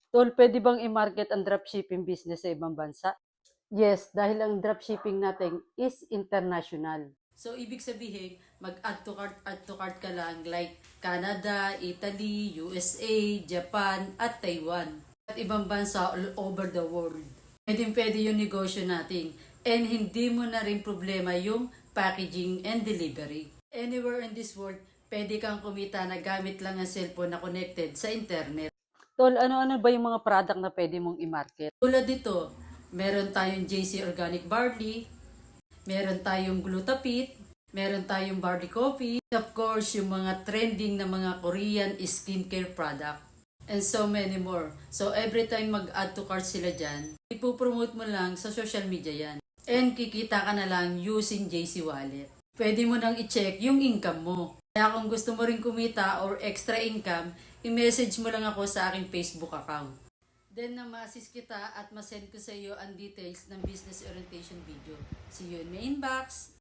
Tol, pwede bang i-market ang dropshipping business sa ibang bansa? Yes, dahil ang dropshipping natin is international. So, ibig sabihin, add to cart ka lang like Canada, Italy, USA, Japan, at Taiwan. At ibang bansa all over the world. Pwede yung negosyo natin. And hindi mo na rin problema yung packaging and delivery. Anywhere in this world, pwede kang kumita na gamit lang ang cellphone na connected sa internet. Tol, ano-ano ba yung mga product na pwede mong i-market? Tulad dito, meron tayong JC Organic Barley, meron tayong Glutapit, meron tayong Barley Coffee, of course, yung mga trending na mga Korean skincare product, and so many more. So, every time mag-add to cart sila dyan, ipopromote mo lang sa social media yan. And kikita ka na lang using JC Wallet. Pwede mo nang i-check yung income mo. Kaya kung gusto mo rin kumita or extra income, i-message mo lang ako sa aking Facebook account. Then na ma-assist kita at ma-send ko sa iyo ang details ng business orientation video. See you in my inbox!